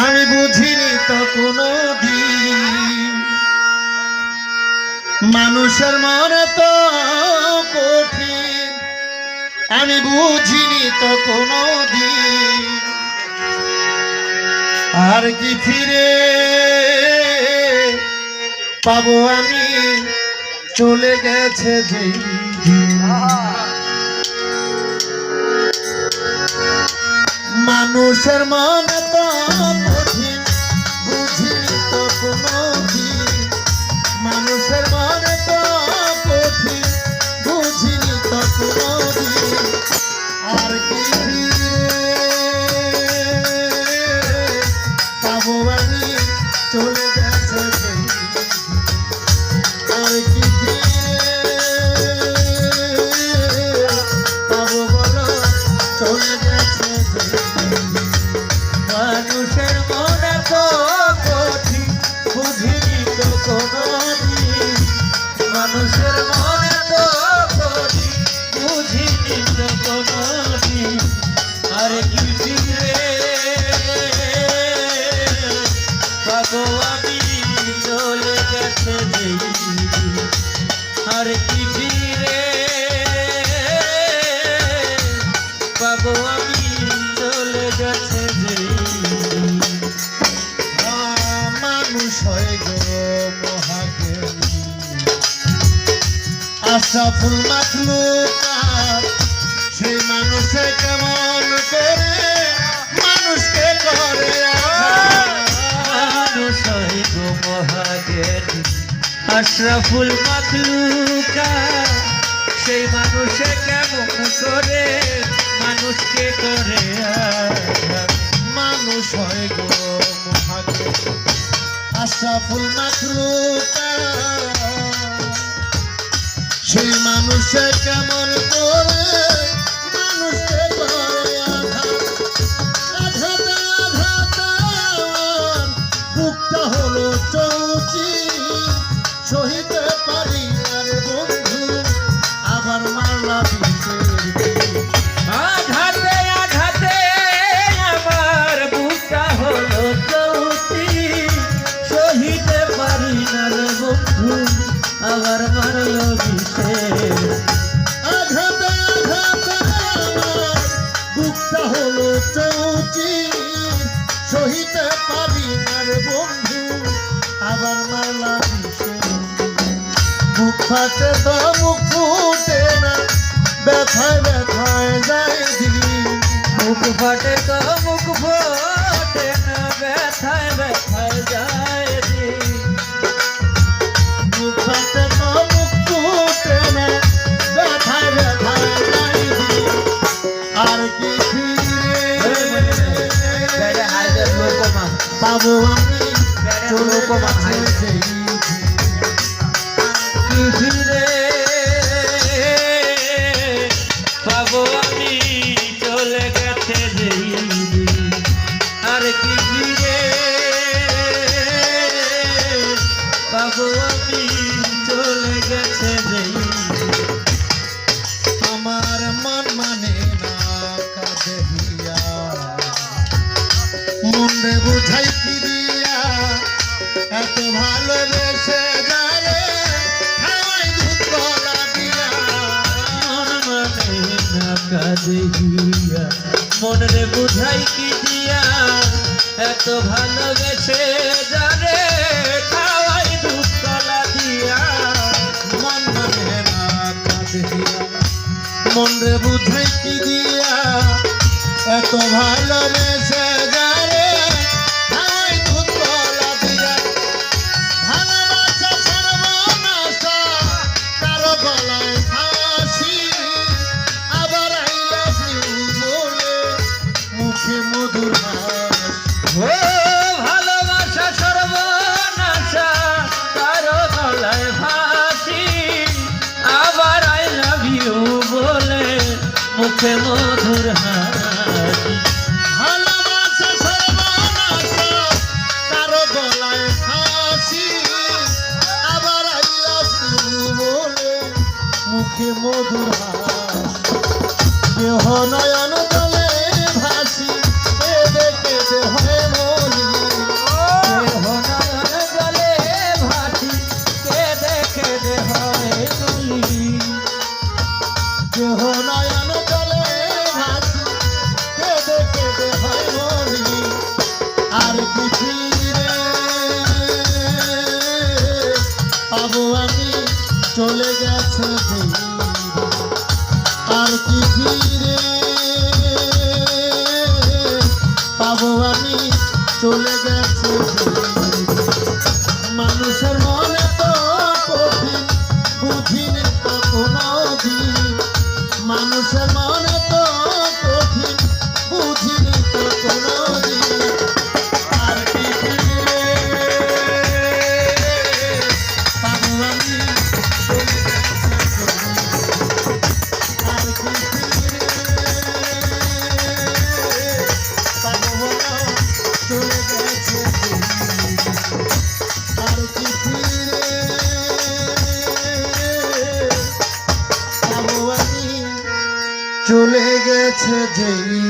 আমি বুঝিনি তো কোনো দিন মানুষের মনে তো কঠিন। আমি বুঝিনি তো কোনো দিন আর কি ফিরে পাবো আমি চলে গেছে যেই দিন। মানুষের মনে তো কঠিন বুঝিনি তো কোনো দিন মানুষের মনে তো কঠিন বুঝিনি তো কোনো দিন আর কি পাবো আমি চলে গেছে যেই দিন। আর কি পাবো বলো চলে গেছে যেই দিন। মানুষের মনে তো কঠিন বুঝিনি তো কোনো দিন মানুষের মনে তো কঠিন বুঝিনি তো কোনো দিন আর কি ফিরে পাবো আমি চলে গেছে যেই দিন। আর কি ফিরে পাবো আমি চলে গেছে যেই দিন। মানুষ হয়ে গো মহাজ্ঞানী আশরাফুল মাখলুকাত সেই মানুষে কেমন করে মানুষকে করে মানুষ হয় গো মহাজ্ঞানী আশরাফুল মাখলুকাত সেই মানুষে কেমন করে মানুষকে করে মানুষ হয় গো মহাজ্ঞানী আশরাফুল মাখলুকাত সেই মানুষে কেমন করে মানুষকে করে আঘাতে আঘাতে বুকটা হলো চৌচি সহিতে পারি আর বন্ধু আবার মারলা আঘাতে আঘাতে আমার বুকটা হলো চৌচি সহিতে পারি না রে বন্ধু আবার মারল বিশেষ। আঘাতে আঘাতে আমার বুকটা হলো চৌচি সহিতে পারি না রে বন্ধু আবার মারলা বুক ফাটে তো মুখ ফুটে না ব্যথায় ব্যথায় যায় দিন। মুখ ফাটে তো মুখ ফোটে না ব্যথায় ব্যথায় যায় দিন। মুখ ফাটে তো মুখ ফুটে না ব্যথায় ব্যথায় যায় দিন। আর কি ফিরে পাবো আমি চলে গেছে যেই দিন। কি ফিরে পাবো আমি চলে গেছে যেই দিন। আর কি ফিরে পাবো আমি চলে গেছে যেই দিন। আমার মন মানে না কাঁদে হিয়া মন রে বুঝাই কি দিয়া এত ভালোবেসে যারে খাওয়াই দুধ কলা দিয়া। মন মানে না কাঁদে হিয়া মন রে বুঝাই কি দিয়া এত ভালোবেসে যারে খাওয়াই দুধ কলা দিয়া। মন মানে না কাঁদে হিয়া মন রে বুঝাই কি দিয়া এত ভালোবেসে যারে খাওয়াই দুধ কলা দিয়া। ভালোবাসা সর্বনাশা কারো গলায় ফাঁসি আবার আই লাভ ইউ বলে মুখে মধুর হাসি। ও ভালোবাসা সর্বনাশা কারো গলায় ফাঁসি আবার আই লাভ ইউ বলে মুখে মধুর হাসি। ভালোবাসা সর্বনাশা কারো গলায় ফাঁসি আবার আই লাভ ইউ বলে মুখে মধুর হাসি। কেহ নয়ন জলে ভাসি কেঁদে কেঁদে হয় মলি পাবো আমি চলে গেছে যেই আর কি ফিরে পাবো আমি চলে গেছে যেই মানুষের মনে তো কঠিন বুঝিনি তো কোনো দিন মানুষের মনে তো কঠিন বুঝিনি তো কোনো দিন আর কি ফিরে পাবো আমি চলে গেছে যেই আর কি ফিরে পাবো চলে গেছে যেই আর কি ফিরে পাবো আমি চলে গেছে যেই